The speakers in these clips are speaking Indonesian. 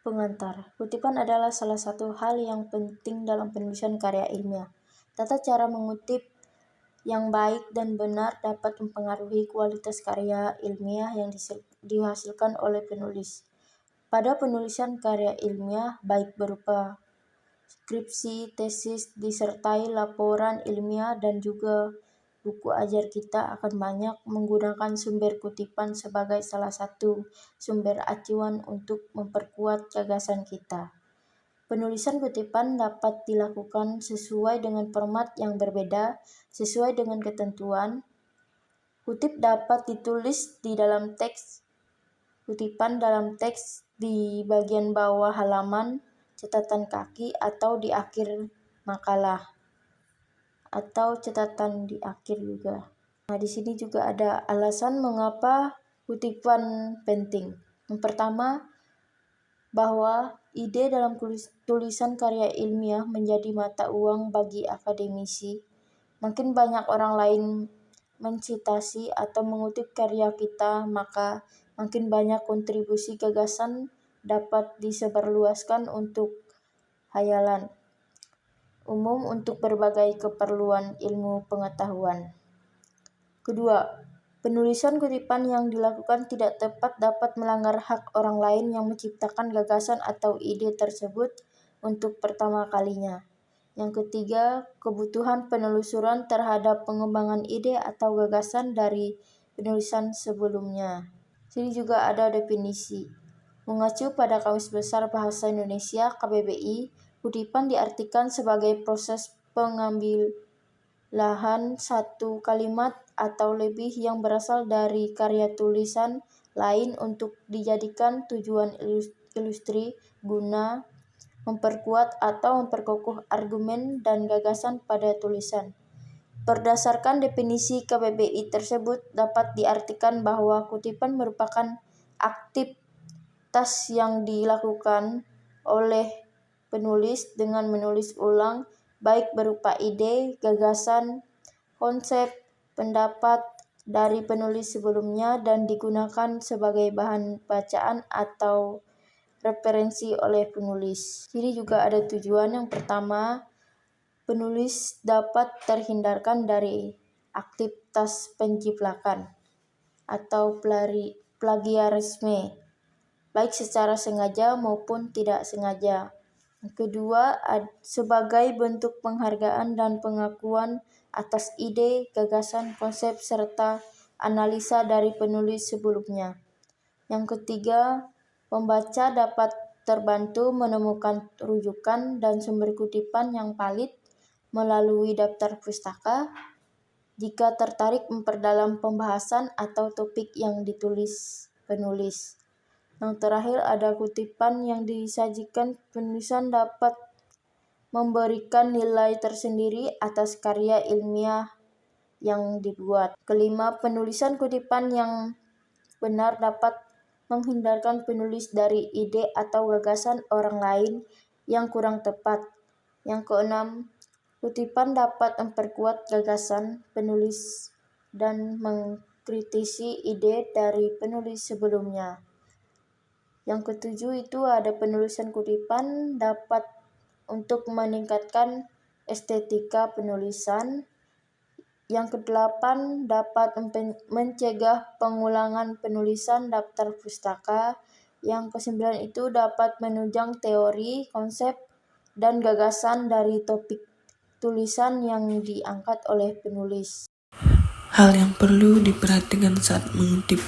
Pengantar. Kutipan adalah salah satu hal yang penting dalam penulisan karya ilmiah. Tata cara mengutip yang baik dan benar dapat mempengaruhi kualitas karya ilmiah yang dihasilkan oleh penulis. Pada penulisan karya ilmiah, baik berupa skripsi, tesis, disertai laporan ilmiah, dan juga buku ajar, kita akan banyak menggunakan sumber kutipan sebagai salah satu sumber acuan untuk memperkuat gagasan kita. Penulisan kutipan dapat dilakukan sesuai dengan format yang berbeda, sesuai dengan ketentuan. Kutip dapat ditulis di dalam teks, kutipan dalam teks di bagian bawah halaman, catatan kaki, atau di akhir makalah, atau catatan di akhir juga. Nah, di sini juga ada alasan mengapa kutipan penting. Yang pertama, bahwa ide dalam tulisan karya ilmiah menjadi mata uang bagi akademisi. Makin banyak orang lain mensitasi atau mengutip karya kita, maka makin banyak kontribusi gagasan dapat disebarluaskan untuk hayalan umum untuk berbagai keperluan ilmu pengetahuan. Kedua, penulisan kutipan yang dilakukan tidak tepat dapat melanggar hak orang lain yang menciptakan gagasan atau ide tersebut untuk pertama kalinya. Yang ketiga, kebutuhan penelusuran terhadap pengembangan ide atau gagasan dari penulisan sebelumnya. Sini juga ada definisi. Mengacu pada Kamus Besar Bahasa Indonesia KBBI, kutipan diartikan sebagai proses pengambilan satu kalimat atau lebih yang berasal dari karya tulisan lain untuk dijadikan tujuan ilustri guna memperkuat atau memperkokoh argumen dan gagasan pada tulisan. Berdasarkan definisi KBBI tersebut, dapat diartikan bahwa kutipan merupakan aktivitas yang dilakukan oleh penulis dengan menulis ulang, baik berupa ide, gagasan, konsep, pendapat dari penulis sebelumnya, dan digunakan sebagai bahan bacaan atau referensi oleh penulis. Jadi juga ada tujuan. Yang pertama, penulis dapat terhindarkan dari aktivitas penjiplakan atau plagiarisme, baik secara sengaja maupun tidak sengaja. Kedua, sebagai bentuk penghargaan dan pengakuan atas ide, gagasan, konsep, serta analisa dari penulis sebelumnya. Yang ketiga, pembaca dapat terbantu menemukan rujukan dan sumber kutipan yang valid melalui daftar pustaka jika tertarik memperdalam pembahasan atau topik yang ditulis penulis. Yang terakhir, ada kutipan yang disajikan penulisan dapat memberikan nilai tersendiri atas karya ilmiah yang dibuat. Kelima, penulisan kutipan yang benar dapat menghindarkan penulis dari ide atau gagasan orang lain yang kurang tepat. Yang keenam, kutipan dapat memperkuat gagasan penulis dan mengkritisi ide dari penulis sebelumnya. Yang ketujuh itu ada penulisan kutipan dapat untuk meningkatkan estetika penulisan. Yang kedelapan, dapat mencegah pengulangan penulisan daftar pustaka. Yang kesembilan itu dapat menunjang teori, konsep, dan gagasan dari topik tulisan yang diangkat oleh penulis. Hal yang perlu diperhatikan saat mengutip.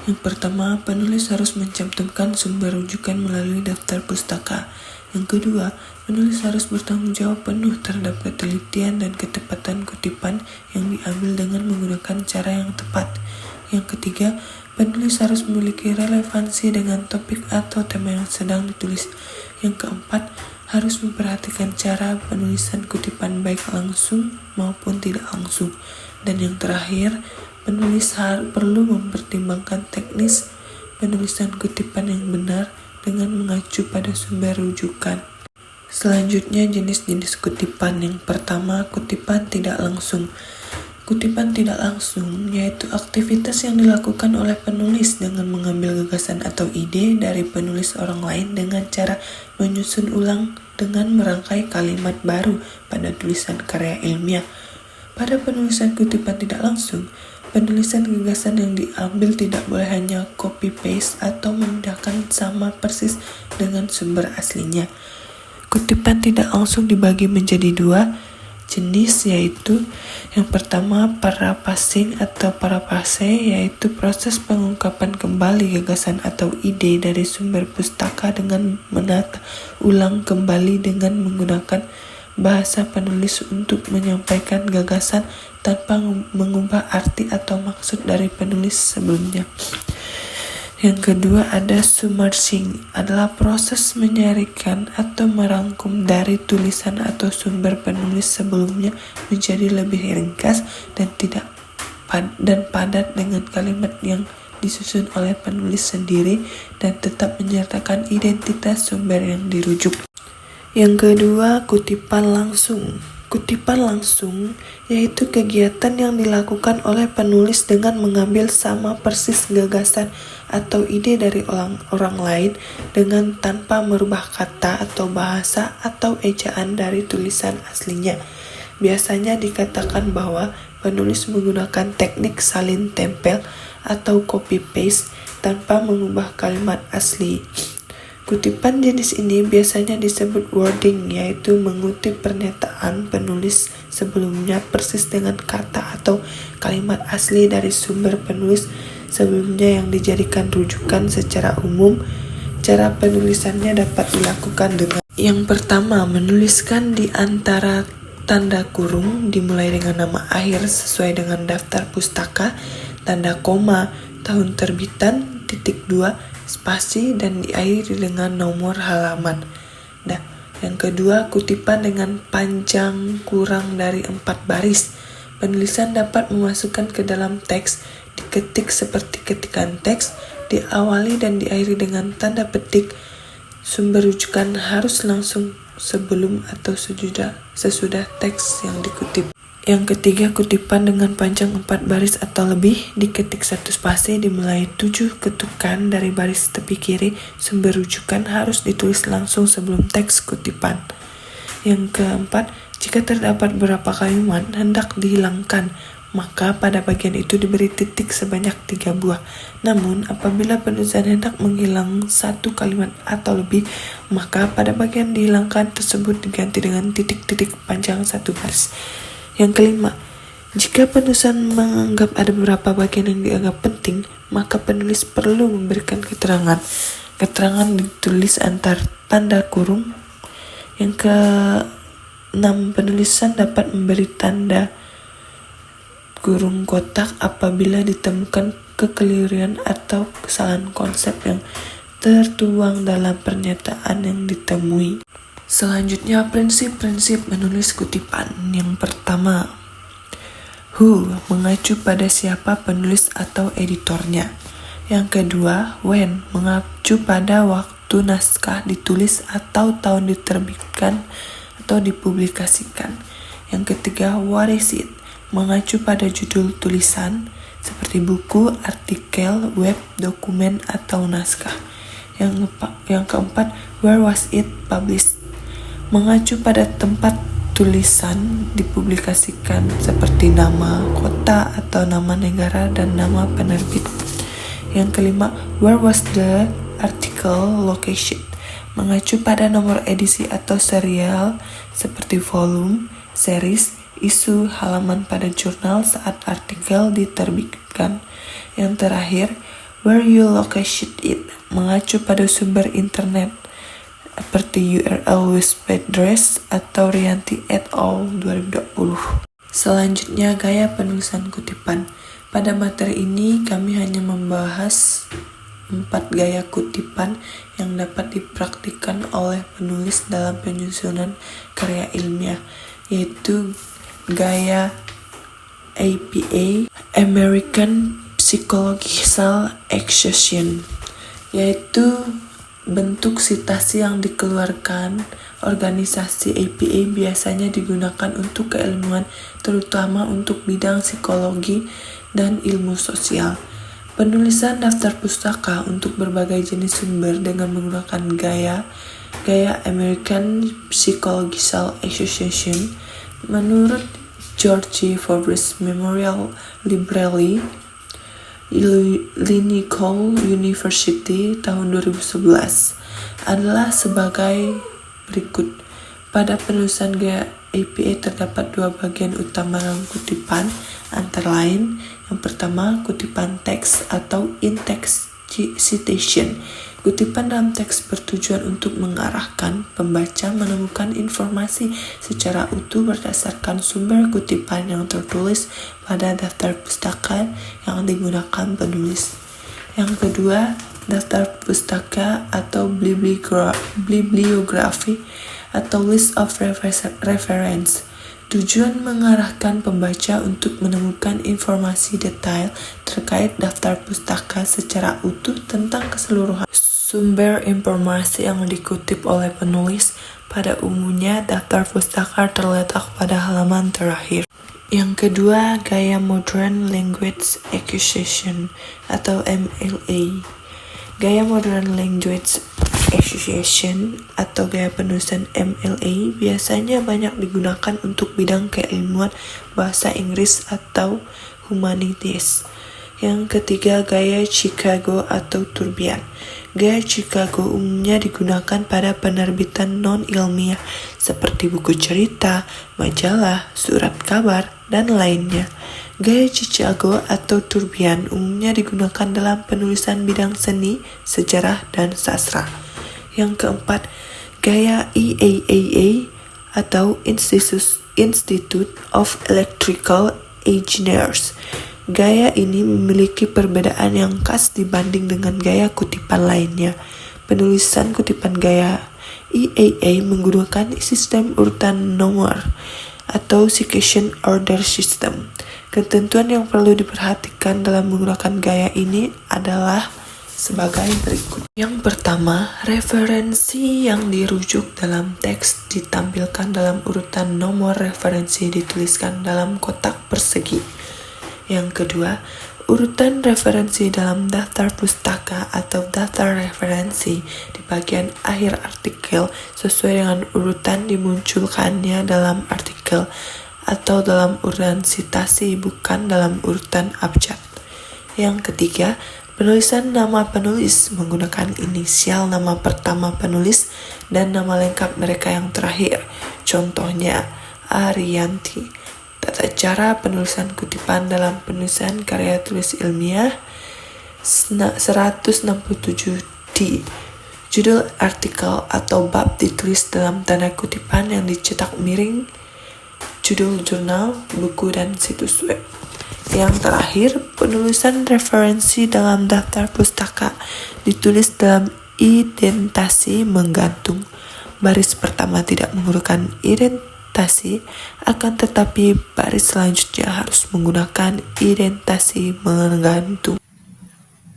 Yang pertama, penulis harus mencantumkan sumber rujukan melalui daftar pustaka. Yang kedua, penulis harus bertanggung jawab penuh terhadap ketelitian dan ketepatan kutipan yang diambil dengan menggunakan cara yang tepat. Yang ketiga, penulis harus memiliki relevansi dengan topik atau tema yang sedang ditulis. Yang keempat, harus memperhatikan cara penulisan kutipan baik langsung maupun tidak langsung. Dan yang terakhir, penulis perlu mempertimbangkan teknis penulisan kutipan yang benar dengan mengacu pada sumber rujukan. Selanjutnya, jenis-jenis kutipan. Yang pertama, kutipan tidak langsung. Kutipan tidak langsung yaitu aktivitas yang dilakukan oleh penulis dengan mengambil gagasan atau ide dari penulis orang lain dengan cara menyusun ulang dengan merangkai kalimat baru pada tulisan karya ilmiah. Pada penulisan kutipan tidak langsung, penulisan gagasan yang diambil tidak boleh hanya copy-paste atau memindahkan sama persis dengan sumber aslinya. Kutipan tidak langsung dibagi menjadi dua jenis, yaitu yang pertama paraphrasing atau paraphrase, yaitu proses pengungkapan kembali gagasan atau ide dari sumber pustaka dengan menata ulang kembali dengan menggunakan bahasa penulis untuk menyampaikan gagasan tanpa mengubah arti atau maksud dari penulis sebelumnya. Yang kedua ada summarizing, adalah proses menyarikan atau merangkum dari tulisan atau sumber penulis sebelumnya menjadi lebih ringkas dan padat dengan kalimat yang disusun oleh penulis sendiri dan tetap menyertakan identitas sumber yang dirujuk. Yang kedua, kutipan langsung. Kutipan langsung yaitu kegiatan yang dilakukan oleh penulis dengan mengambil sama persis gagasan atau ide dari orang lain dengan tanpa merubah kata atau bahasa atau ejaan dari tulisan aslinya. Biasanya dikatakan bahwa penulis menggunakan teknik salin tempel atau copy paste tanpa mengubah kalimat asli. Kutipan jenis ini biasanya disebut wording, yaitu mengutip pernyataan penulis sebelumnya persis dengan kata atau kalimat asli dari sumber penulis sebelumnya yang dijadikan rujukan secara umum. Cara penulisannya dapat dilakukan dengan yang pertama, menuliskan di antara tanda kurung dimulai dengan nama akhir sesuai dengan daftar pustaka, tanda koma, tahun terbitan, titik 2, spasi, dan diakhiri dengan nomor halaman. Nah, yang kedua, kutipan dengan panjang kurang dari 4 baris. Penulisan dapat memasukkan ke dalam teks, diketik seperti ketikan teks, diawali dan diakhiri dengan tanda petik. Sumber rujukan harus langsung sebelum atau sesudah teks yang dikutip. Yang ketiga, kutipan dengan panjang 4 baris atau lebih, diketik 1 spasi, dimulai 7 ketukan dari baris tepi kiri. Sumber rujukan harus ditulis langsung sebelum teks kutipan. Yang keempat, jika terdapat beberapa kalimat hendak dihilangkan, maka pada bagian itu diberi titik sebanyak 3 buah. Namun, apabila penulisan hendak menghilang 1 kalimat atau lebih, maka pada bagian dihilangkan tersebut diganti dengan titik-titik panjang 1 baris. Yang kelima, jika penulisan menganggap ada beberapa bagian yang dianggap penting, maka penulis perlu memberikan keterangan. Keterangan ditulis antar tanda kurung. Yang keenam, penulisan dapat memberi tanda kurung kotak apabila ditemukan kekeliruan atau kesalahan konsep yang tertuang dalam pernyataan yang ditemui. Selanjutnya, prinsip-prinsip menulis kutipan. Yang pertama, who, mengacu pada siapa penulis atau editornya. Yang kedua, when, mengacu pada waktu naskah ditulis atau tahun diterbitkan atau dipublikasikan. Yang ketiga, what is it, mengacu pada judul tulisan seperti buku, artikel, web, dokumen, atau naskah. Yang keempat, where was it published, mengacu pada tempat tulisan dipublikasikan seperti nama kota atau nama negara dan nama penerbit. Yang kelima, where was the article location, mengacu pada nomor edisi atau serial seperti volume, series, isu, halaman pada jurnal saat artikel diterbitkan. Yang terakhir, where you located it, mengacu pada sumber internet seperti URL web address atau Rianti et al. 2020. Selanjutnya, gaya penulisan kutipan. Pada materi ini kami hanya membahas 4 gaya kutipan yang dapat dipraktikkan oleh penulis dalam penyusunan karya ilmiah, yaitu gaya APA, American Psychological Accession, yaitu bentuk sitasi yang dikeluarkan organisasi APA biasanya digunakan untuk keilmuan, terutama untuk bidang psikologi dan ilmu sosial. Penulisan daftar pustaka untuk berbagai jenis sumber dengan menggunakan gaya American Psychological Association menurut George Forbes Memorial Library, Lincoln University tahun 2011 adalah sebagai berikut. Pada penulisan gaya APA terdapat dua bagian utama dalam kutipan, antara lain yang pertama kutipan teks atau in-text citation. Kutipan dalam teks bertujuan untuk mengarahkan pembaca menemukan informasi secara utuh berdasarkan sumber kutipan yang tertulis pada daftar pustaka yang digunakan penulis. Yang kedua, daftar pustaka atau bibliografi atau list of reference. Tujuan mengarahkan pembaca untuk menemukan informasi detail terkait daftar pustaka secara utuh tentang keseluruhan sumber informasi yang dikutip oleh penulis. Pada umumnya, daftar pustaka terletak pada halaman terakhir. Yang kedua, gaya Modern Language Acquisition atau MLA. Gaya Modern Language Association atau gaya penulisan MLA biasanya banyak digunakan untuk bidang keilmuan bahasa Inggris atau humanities. Yang ketiga, gaya Chicago atau Turbian. Gaya Chicago umumnya digunakan pada penerbitan non-ilmiah seperti buku cerita, majalah, surat kabar, dan lainnya. Gaya Chicago atau Turbian umumnya digunakan dalam penulisan bidang seni, sejarah, dan sastra. Yang keempat, gaya IAAA atau Institute of Electrical Engineers. Gaya ini memiliki perbedaan yang khas dibanding dengan gaya kutipan lainnya. Penulisan kutipan gaya IAA menggunakan sistem urutan nomor atau citation order system. Ketentuan yang perlu diperhatikan dalam menggunakan gaya ini adalah sebagai berikut. Yang pertama, referensi yang dirujuk dalam teks ditampilkan dalam urutan nomor referensi dituliskan dalam kotak persegi. Yang kedua, urutan referensi dalam daftar pustaka atau daftar referensi di bagian akhir artikel sesuai dengan urutan dimunculkannya dalam artikel atau dalam urutan citasi, bukan dalam urutan abjad. Yang ketiga, penulisan nama penulis menggunakan inisial nama pertama penulis dan nama lengkap mereka yang terakhir. Contohnya, Ariyanti. Tata cara penulisan kutipan dalam penulisan karya tulis ilmiah 167D. Judul artikel atau bab ditulis dalam tanda kutipan yang dicetak miring, judul jurnal, buku, dan situs web. Yang terakhir, penulisan referensi dalam daftar pustaka ditulis dalam indentasi menggantung. Baris pertama tidak menggunakan indentasi, akan tetapi baris selanjutnya harus menggunakan indentasi menggantung.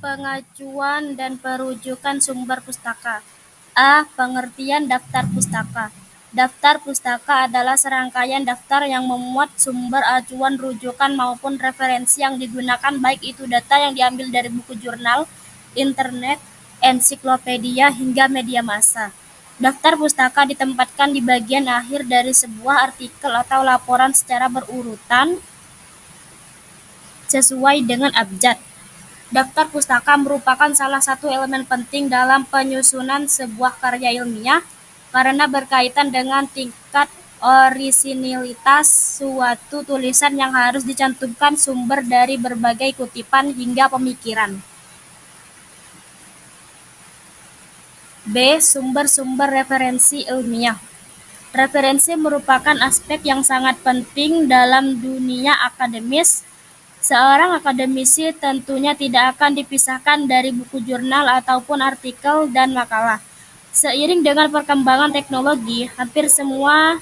Pengajuan dan perujukan sumber pustaka. A. Pengertian daftar pustaka. Daftar pustaka adalah serangkaian daftar yang memuat sumber acuan, rujukan, maupun referensi yang digunakan, baik itu data yang diambil dari buku jurnal, internet, ensiklopedia, hingga media massa. Daftar pustaka ditempatkan di bagian akhir dari sebuah artikel atau laporan secara berurutan sesuai dengan abjad. Daftar pustaka merupakan salah satu elemen penting dalam penyusunan sebuah karya ilmiah karena berkaitan dengan tingkat orisinilitas suatu tulisan yang harus dicantumkan sumber dari berbagai kutipan hingga pemikiran. B. Sumber-sumber referensi ilmiah. Referensi merupakan aspek yang sangat penting dalam dunia akademis. Seorang akademisi tentunya tidak akan dipisahkan dari buku jurnal ataupun artikel dan makalah. Seiring dengan perkembangan teknologi, hampir semua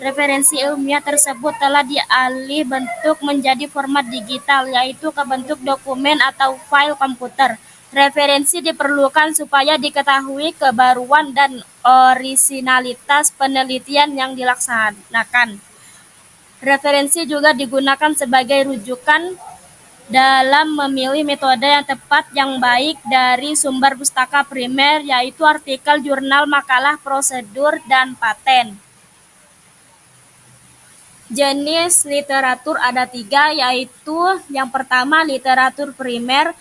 referensi ilmiah tersebut telah dialih bentuk menjadi format digital, yaitu ke bentuk dokumen atau file komputer. Referensi diperlukan supaya diketahui kebaruan dan orisinalitas penelitian yang dilaksanakan. Referensi juga digunakan sebagai rujukan dalam memilih metode yang tepat yang baik dari sumber pustaka primer, yaitu artikel, jurnal, makalah, prosedur, dan paten. Jenis literatur ada 3, yaitu yang pertama literatur primer,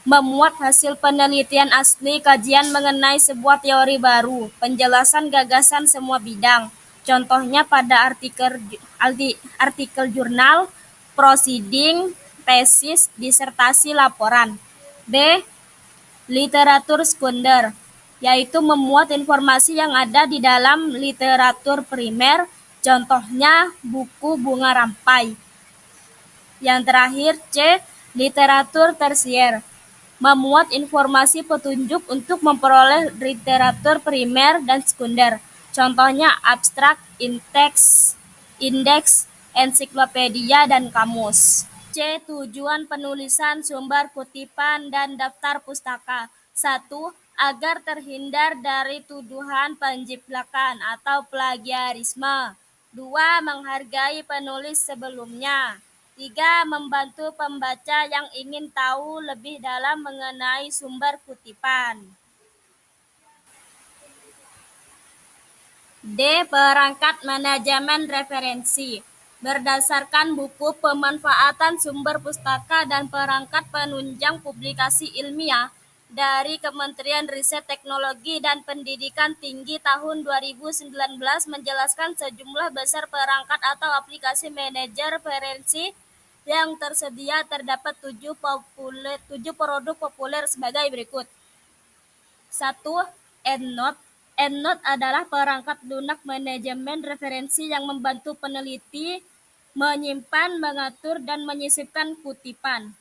memuat hasil penelitian asli, kajian mengenai sebuah teori baru, penjelasan gagasan semua bidang. Contohnya pada artikel jurnal, proceeding, tesis, disertasi, laporan. B. Literatur sekunder, yaitu memuat informasi yang ada di dalam literatur primer, contohnya buku bunga rampai. Yang terakhir, C. Literatur tersier, memuat informasi petunjuk untuk memperoleh literatur primer dan sekunder, contohnya abstrak, indeks, ensiklopedia, dan kamus. C. Tujuan penulisan sumber kutipan dan daftar pustaka. 1. Agar terhindar dari tuduhan penjiplakan atau plagiarisme. 2. Menghargai penulis sebelumnya. 3. Membantu pembaca yang ingin tahu lebih dalam mengenai sumber kutipan. D. Perangkat manajemen referensi. Berdasarkan buku pemanfaatan sumber pustaka dan perangkat penunjang publikasi ilmiah dari Kementerian Riset Teknologi dan Pendidikan Tinggi tahun 2019 menjelaskan sejumlah besar perangkat atau aplikasi manajer referensi yang tersedia. Terdapat 7 produk populer sebagai berikut. 1. EndNote. EndNote adalah perangkat lunak manajemen referensi yang membantu peneliti menyimpan, mengatur, dan menyisipkan kutipan.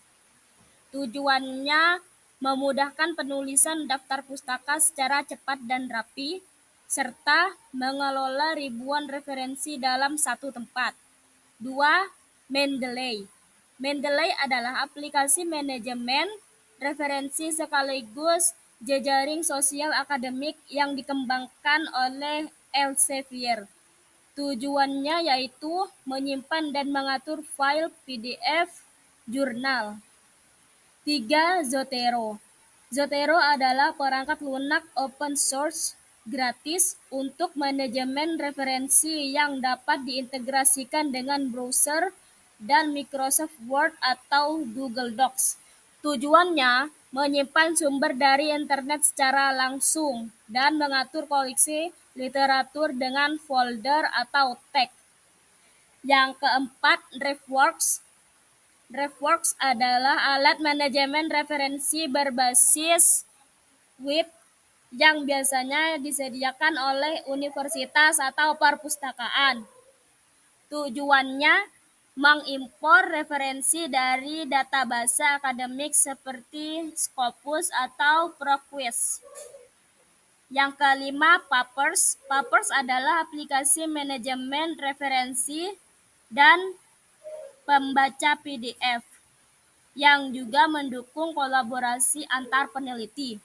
Tujuannya memudahkan penulisan daftar pustaka secara cepat dan rapi, serta mengelola ribuan referensi dalam satu tempat. 2. Mendeley. Mendeley adalah aplikasi manajemen referensi sekaligus jejaring sosial akademik yang dikembangkan oleh Elsevier. Tujuannya yaitu menyimpan dan mengatur file PDF jurnal. 3. Zotero. Zotero adalah perangkat lunak open source gratis untuk manajemen referensi yang dapat diintegrasikan dengan browser dan Microsoft Word atau Google Docs. Tujuannya menyimpan sumber dari internet secara langsung dan mengatur koleksi literatur dengan folder atau tag. Yang keempat, DriveWorks. DriveWorks adalah alat manajemen referensi berbasis web yang biasanya disediakan oleh universitas atau perpustakaan. Tujuannya mengimpor referensi dari database akademik seperti Scopus atau ProQuest. Yang kelima, Papers. Papers adalah aplikasi manajemen referensi dan pembaca PDF yang juga mendukung kolaborasi antar peneliti.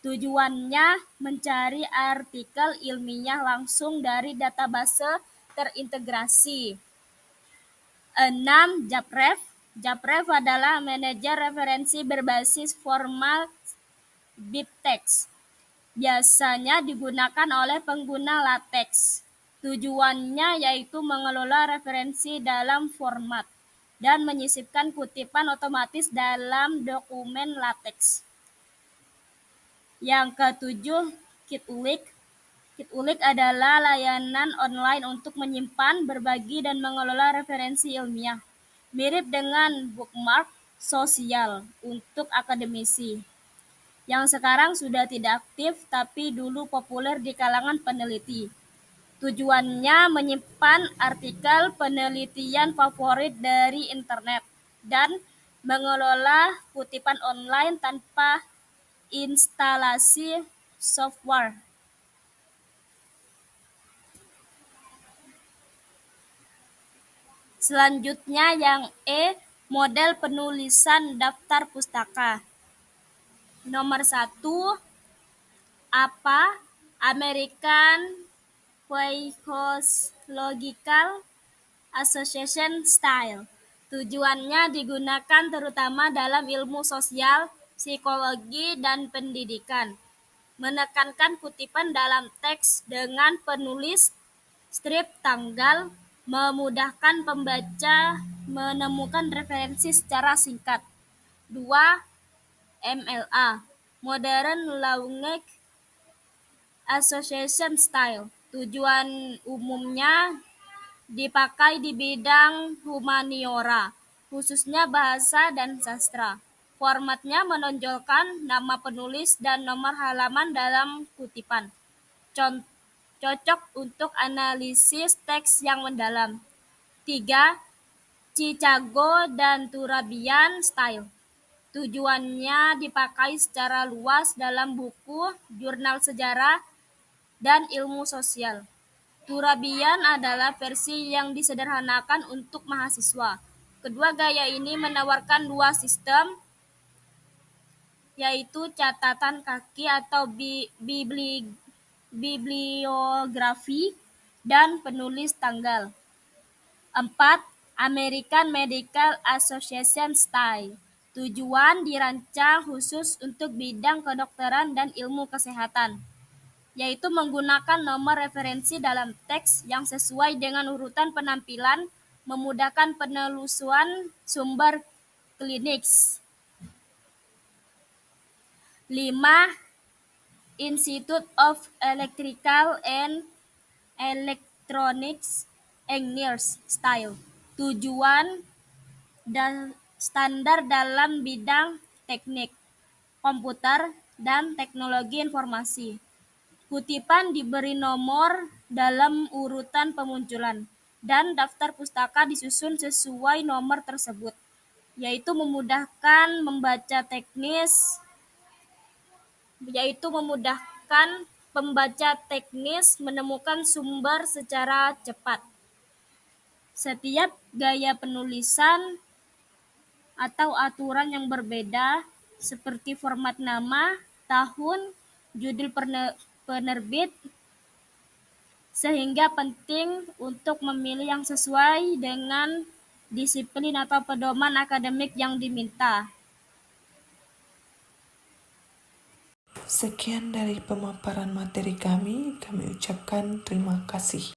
Tujuannya mencari artikel ilmiah langsung dari database terintegrasi. 6. Japref. Japref adalah manajer referensi berbasis format BibTeX. Biasanya digunakan oleh pengguna LaTeX. Tujuannya yaitu mengelola referensi dalam format dan menyisipkan kutipan otomatis dalam dokumen LaTeX. Yang ketujuh, Kitulik. Kitulik adalah layanan online untuk menyimpan, berbagi, dan mengelola referensi ilmiah. Mirip dengan bookmark sosial untuk akademisi, yang sekarang sudah tidak aktif tapi dulu populer di kalangan peneliti. Tujuannya menyimpan artikel penelitian favorit dari internet dan mengelola kutipan online tanpa instalasi software. Selanjutnya yang E, model penulisan daftar pustaka. Nomor 1, apa? American Psychological Association Style. Tujuannya digunakan terutama dalam ilmu sosial, psikologi, dan pendidikan. Menekankan kutipan dalam teks dengan penulis strip tanggal, memudahkan pembaca menemukan referensi secara singkat. 2. MLA Modern Language Association Style. Tujuan umumnya dipakai di bidang humaniora, khususnya bahasa dan sastra. Formatnya menonjolkan nama penulis dan nomor halaman dalam kutipan. Cocok untuk analisis teks yang mendalam. 3. Chicago dan Turabian Style. Tujuannya dipakai secara luas dalam buku, jurnal sejarah, dan ilmu sosial. Turabian adalah versi yang disederhanakan untuk mahasiswa. Kedua gaya ini menawarkan dua sistem, yaitu catatan kaki atau bibliografi dan penulis tanggal. 4. American Medical Association Style. Tujuan dirancang khusus untuk bidang kedokteran dan ilmu kesehatan, yaitu menggunakan nomor referensi dalam teks yang sesuai dengan urutan penampilan, memudahkan penelusuran sumber klinis. 5. Institute of Electrical and Electronics Engineers Style. Tujuan dan standar dalam bidang teknik, komputer, dan teknologi informasi. Kutipan diberi nomor dalam urutan pemunculan, dan daftar pustaka disusun sesuai nomor tersebut, yaitu memudahkan pembaca teknis menemukan sumber secara cepat. Setiap gaya penulisan atau aturan yang berbeda, seperti format nama, tahun, judul penerbit, sehingga penting untuk memilih yang sesuai dengan disiplin atau pedoman akademik yang diminta. Sekian dari pemaparan materi kami ucapkan terima kasih.